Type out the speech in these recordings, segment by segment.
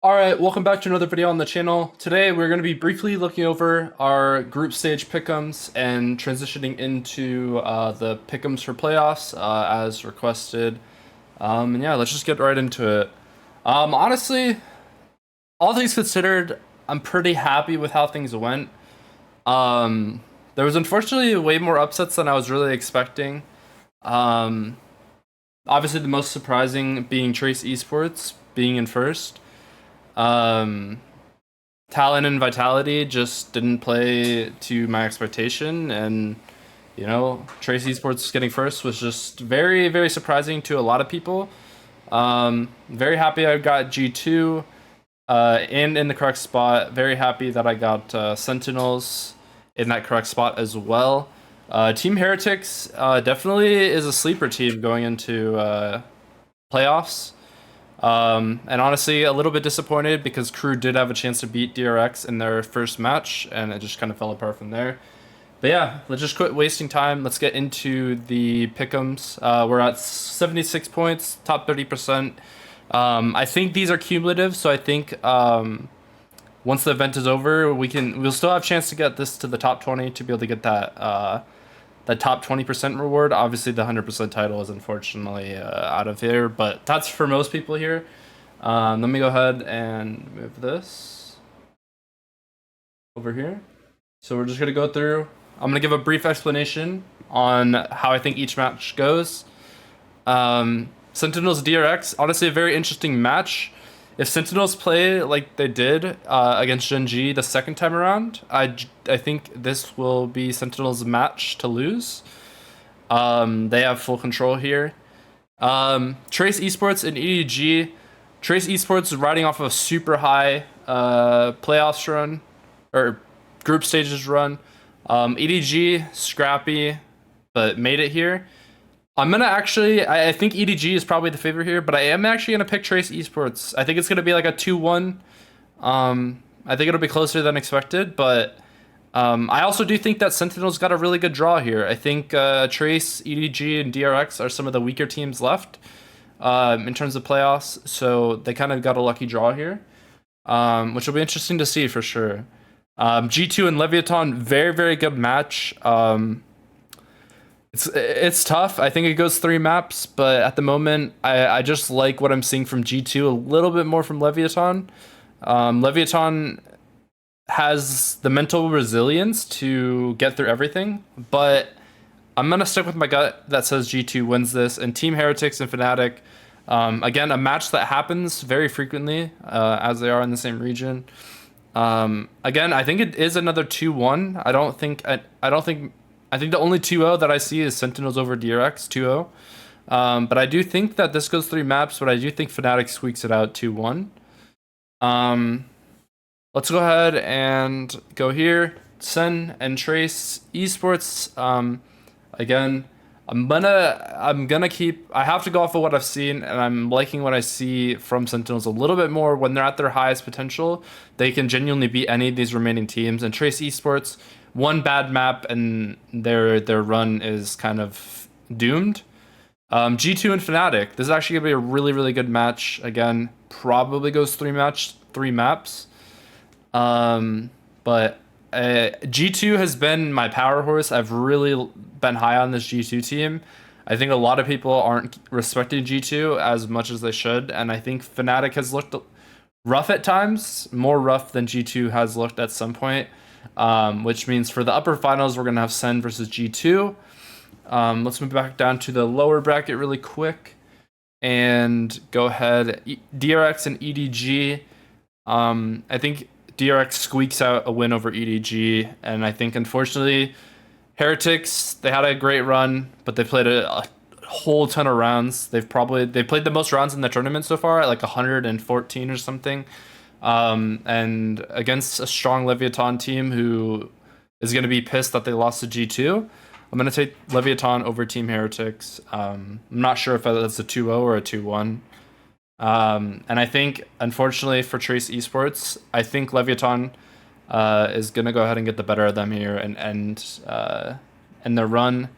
Alright, welcome back to another video on the channel. Today we're going to be briefly looking over our group stage pick'ems and transitioning into the pick'ems for playoffs as requested. And yeah, let's just get right into it. Honestly, all things considered, I'm pretty happy with how things went. There was unfortunately way more upsets than I was really expecting. Obviously the most surprising being Trace Esports being in first. Talent and Vitality just didn't play to my expectation, and Trace Esports getting first was just very, very surprising to a lot of people. Very happy I got G2 and in the correct spot. Very happy that I got Sentinels in that correct spot as well. Team Heretics definitely is a sleeper team going into playoffs. And honestly, a little bit disappointed because Crew did have a chance to beat DRX in their first match, and it just kind of fell apart from there. But yeah, let's just quit wasting time. Let's get into the pick'ems. We're at 76 points, top 30%. I think these are cumulative, so I think once the event is over, we'll still have a chance to get this to the top 20 to be able to get that top 20% reward. Obviously, the 100% title is unfortunately out of here, but that's for most people here. Let me go ahead and move this over here. So we're just going to go through. I'm going to give a brief explanation on how I think each match goes. Sentinels DRX, honestly, a very interesting match. If Sentinels play like they did against Gen G the second time around, I think this will be Sentinels' match to lose. They have full control here. Trace Esports and EDG. Trace Esports is riding off of a super high playoffs run, or group stages run. EDG, scrappy, but made it here. I'm gonna actually, I think EDG is probably the favorite here, but I am actually gonna pick Trace Esports. I think it's gonna be like a 2-1. I think it'll be closer than expected, but I also do think that Sentinel's got a really good draw here. I think Trace, EDG, and DRX are some of the weaker teams left in terms of playoffs, so they kind of got a lucky draw here, which will be interesting to see for sure. G2 and Leviathan, very, very good match. It's tough. I think it goes 3 maps, but at the moment, I just like what I'm seeing from G2 a little bit more from Leviathan. Leviathan has the mental resilience to get through everything, but I'm going to stick with my gut that says G2 wins this. And Team Heretics and Fnatic, again, a match that happens very frequently as they are in the same region. Again, I think it is another 2-1. I think the only 2-0 that I see is Sentinels over DRX 2-0. But I do think that this goes 3 maps, but I do think Fnatic squeaks it out 2-1. Let's go ahead and go here. Sen and Trace Esports. Again, I'm gonna keep. I have to go off of what I've seen, and I'm liking what I see from Sentinels a little bit more. When they're at their highest potential, they can genuinely beat any of these remaining teams. And Trace Esports, one bad map and their run is kind of doomed. G2 and Fnatic. This is actually gonna be a really, really good match. Again, probably goes 3 maps. But G2 has been my power horse. I've really been high on this G2 team. I think a lot of people aren't respecting G2 as much as they should, and I think Fnatic has looked rough at times, more rough than G2 has looked at some point. Which means for the upper finals, we're going to have Sen versus G2. Let's move back down to the lower bracket really quick and go ahead. DRX and EDG. I think DRX squeaks out a win over EDG, and I think unfortunately Heretics, they had a great run, but they played a whole ton of rounds. They played the most rounds in the tournament so far at like 114 or something. And against a strong Leviathan team who is going to be pissed that they lost to G2, I'm going to take Leviathan over Team Heretics. I'm not sure if that's a 2-0 or a 2-1. And I think, unfortunately for Trace Esports, I think Leviathan is going to go ahead and get the better of them here and end their run.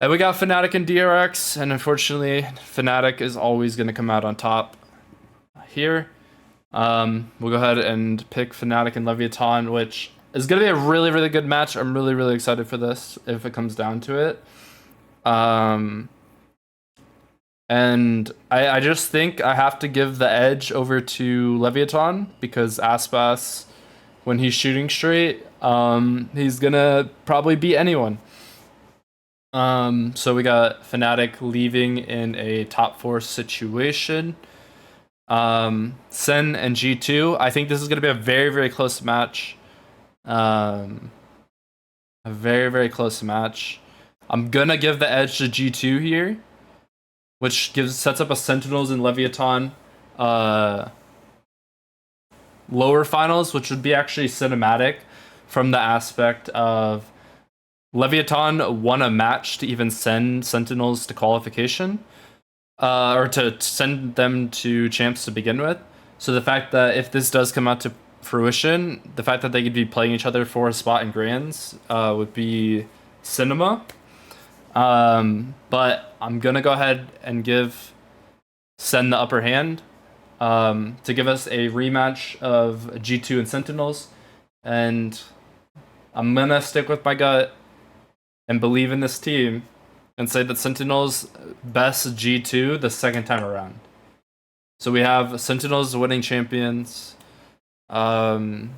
And we got Fnatic and DRX, and unfortunately, Fnatic is always going to come out on top here. We'll go ahead and pick Fnatic and Leviathan, which is going to be a really, really good match. I'm really, really excited for this if it comes down to it. And I just think I have to give the edge over to Leviathan because Aspas, when he's shooting straight, he's going to probably beat anyone. So we got Fnatic leaving in a top 4 situation. Sen and G2. I think this is going to be a very, very close match. A very, very close match. I'm going to give the edge to G2 here, which sets up a Sentinels and Leviathan lower finals, which would be actually cinematic from the aspect of Leviathan won a match to even send Sentinels to qualification, or to send them to champs to begin with. So the fact that if this does come out to fruition, the fact that they could be playing each other for a spot in Grands would be cinema. But I'm gonna go ahead and give Sen the upper hand to give us a rematch of G2 and Sentinels, and I'm gonna stick with my gut and believe in this team and say that Sentinels best G2 the second time around. So we have Sentinels winning champions. And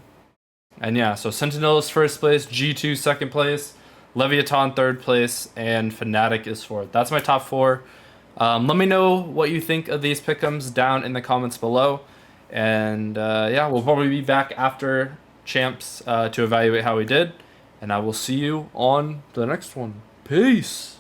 yeah, so Sentinels first place, G2 second place, Leviathan third place, and Fnatic is fourth. That's my top 4. Let me know what you think of these pick'ems down in the comments below. And yeah, we'll probably be back after champs to evaluate how we did. And I will see you on the next one. Peace!